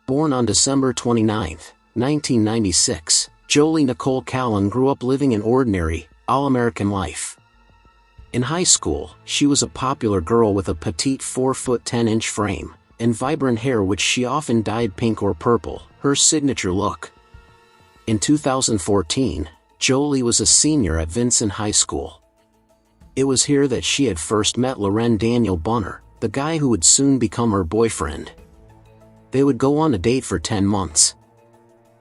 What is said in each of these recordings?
Born on December 29, 1996, Jolee Nicole Callan grew up living an ordinary, all-American life. In high school, she was a popular girl with a petite 4-foot 10-inch frame, and vibrant hair which she often dyed pink or purple, her signature look. In 2014, Jolee was a senior at Vincent High School. It was here that she had first met Loren Daniel Bunner, the guy who would soon become her boyfriend. They would go on a date for 10 months.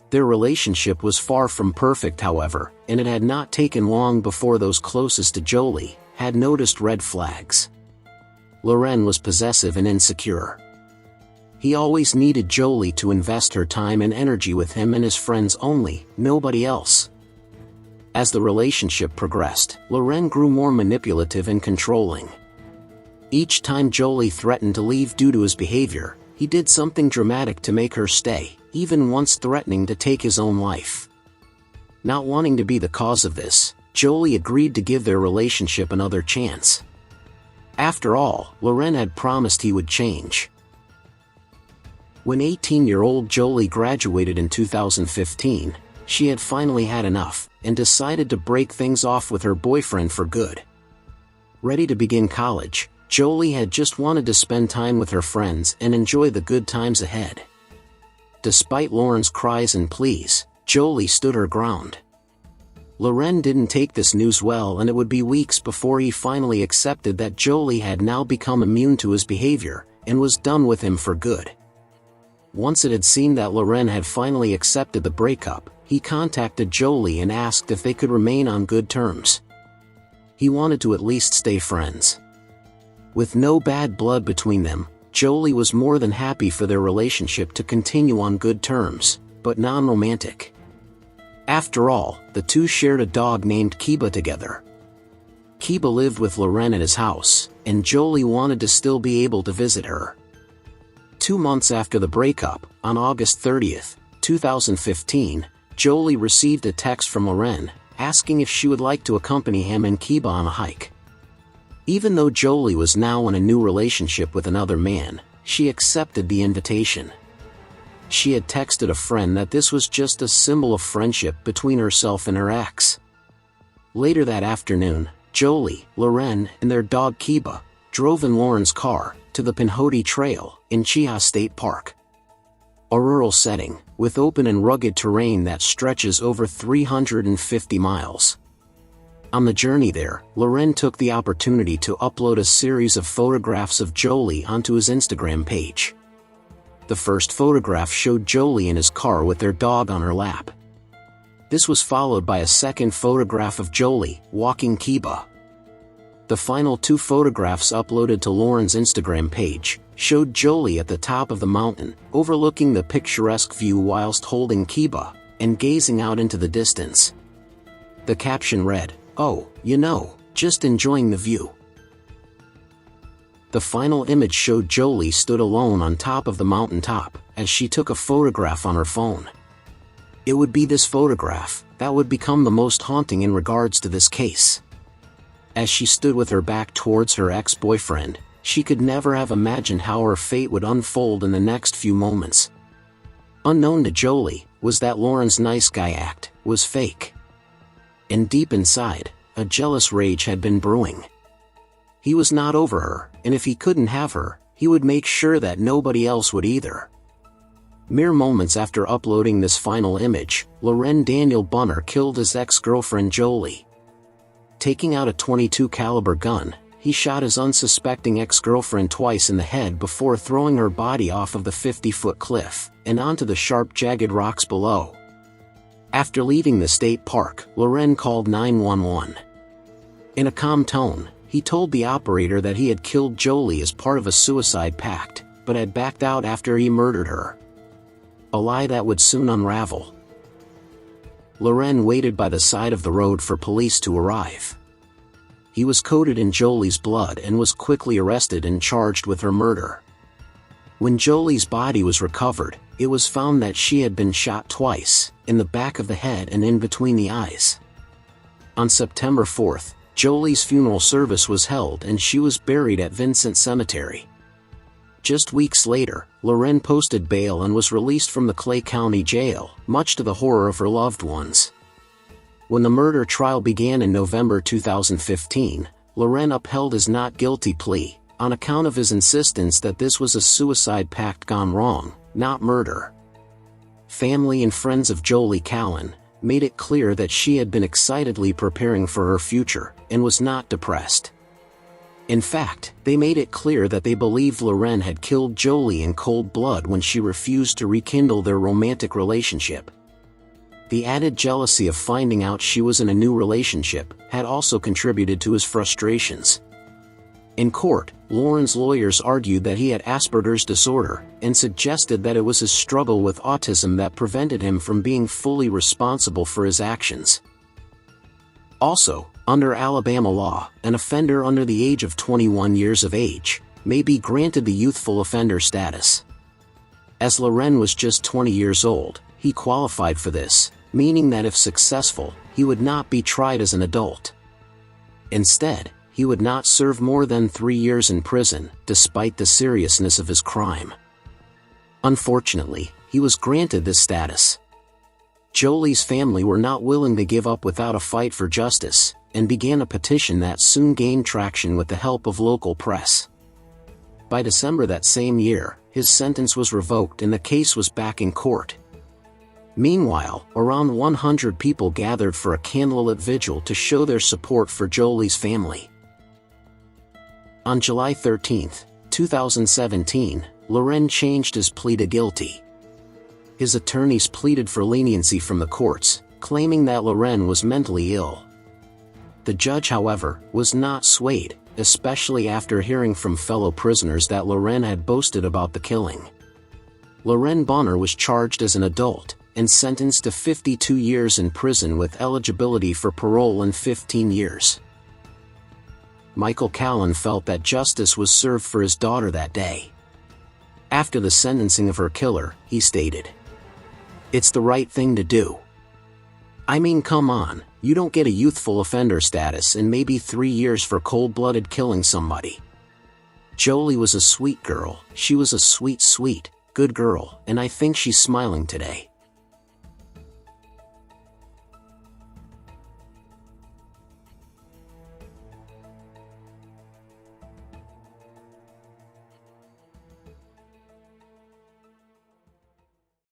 Their relationship was far from perfect, however, and it had not taken long before those closest to Jolee had noticed red flags. Loren was possessive and insecure. He always needed Jolee to invest her time and energy with him and his friends only, nobody else. As the relationship progressed, Loren grew more manipulative and controlling. Each time Jolee threatened to leave due to his behavior, he did something dramatic to make her stay, even once threatening to take his own life. Not wanting to be the cause of this, Jolee agreed to give their relationship another chance. After all, Loren had promised he would change. When 18-year-old Jolee graduated in 2015, she had finally had enough, and decided to break things off with her boyfriend for good. Ready to begin college, Jolee had just wanted to spend time with her friends and enjoy the good times ahead. Despite Loren's cries and pleas, Jolee stood her ground. Loren didn't take this news well, and it would be weeks before he finally accepted that Jolee had now become immune to his behavior, and was done with him for good. Once it had seemed that Loren had finally accepted the breakup, he contacted Jolee and asked if they could remain on good terms. He wanted to at least stay friends. With no bad blood between them, Jolee was more than happy for their relationship to continue on good terms, but non-romantic. After all, the two shared a dog named Kiba together. Kiba lived with Loren at his house, and Jolee wanted to still be able to visit her. 2 months after the breakup, on August 30, 2015, Jolee received a text from Loren, asking if she would like to accompany him and Kiba on a hike. Even though Jolee was now in a new relationship with another man, she accepted the invitation. She had texted a friend that this was just a symbol of friendship between herself and her ex. Later that afternoon, Jolee, Loren, and their dog Kiba drove in Loren's car to the Pinhoti Trail in Cheaha State Park. A rural setting, with open and rugged terrain that stretches over 350 miles. On the journey there, Loren took the opportunity to upload a series of photographs of Jolee onto his Instagram page. The first photograph showed Jolee in his car with their dog on her lap. This was followed by a second photograph of Jolee walking Kiba. The final 2 photographs uploaded to Loren's Instagram page showed Jolee at the top of the mountain, overlooking the picturesque view whilst holding Kiba, and gazing out into the distance. The caption read, "Oh, you know, just enjoying the view." The final image showed Jolee stood alone on top of the mountaintop, as she took a photograph on her phone. It would be this photograph that would become the most haunting in regards to this case. As she stood with her back towards her ex-boyfriend, she could never have imagined how her fate would unfold in the next few moments. Unknown to Jolee was that Loren's nice guy act was fake. And deep inside, a jealous rage had been brewing. He was not over her, and if he couldn't have her, he would make sure that nobody else would either. Mere moments after uploading this final image, Loren Daniel Bunner killed his ex-girlfriend Jolee. Taking out a .22 caliber gun, he shot his unsuspecting ex-girlfriend twice in the head before throwing her body off of the 50-foot cliff and onto the sharp, jagged rocks below. After leaving the state park, Loren called 911. In a calm tone, he told the operator that he had killed Jolee as part of a suicide pact, but had backed out after he murdered her. A lie that would soon unravel. Loren waited by the side of the road for police to arrive. He was coated in Jolee's blood and was quickly arrested and charged with her murder. When Jolee's body was recovered, it was found that she had been shot twice, in the back of the head and in between the eyes. On September 4th, Jolee's funeral service was held and she was buried at Vincent Cemetery. Just weeks later, Loren posted bail and was released from the Clay County Jail, much to the horror of her loved ones. When the murder trial began in November 2015, Loren upheld his not guilty plea, on account of his insistence that this was a suicide pact gone wrong, not murder. Family and friends of Jolee Callan made it clear that she had been excitedly preparing for her future, and was not depressed. In fact, they made it clear that they believed Loren had killed Jolee in cold blood when she refused to rekindle their romantic relationship. The added jealousy of finding out she was in a new relationship had also contributed to his frustrations. In court, Loren's lawyers argued that he had Asperger's disorder, and suggested that it was his struggle with autism that prevented him from being fully responsible for his actions. Also, under Alabama law, an offender under the age of 21 years of age may be granted the youthful offender status. As Loren was just 20 years old, he qualified for this, meaning that if successful, he would not be tried as an adult. Instead, he would not serve more than 3 years in prison, despite the seriousness of his crime. Unfortunately, he was granted this status. Jolee's family were not willing to give up without a fight for justice, and began a petition that soon gained traction with the help of local press. By December that same year, his sentence was revoked and the case was back in court. Meanwhile, around 100 people gathered for a candlelit vigil to show their support for Jolee's family. On July 13, 2017, Loren changed his plea to guilty. His attorneys pleaded for leniency from the courts, claiming that Loren was mentally ill. The judge, however, was not swayed, especially after hearing from fellow prisoners that Loren had boasted about the killing. Loren Bonner was charged as an adult, and sentenced to 52 years in prison with eligibility for parole in 15 years. Michael Callan felt that justice was served for his daughter that day. After the sentencing of her killer, he stated, "It's the right thing to do. I mean, come on, you don't get a youthful offender status and maybe 3 years for cold-blooded killing somebody. Jolee was a sweet girl, she was a sweet, good girl, and I think she's smiling today."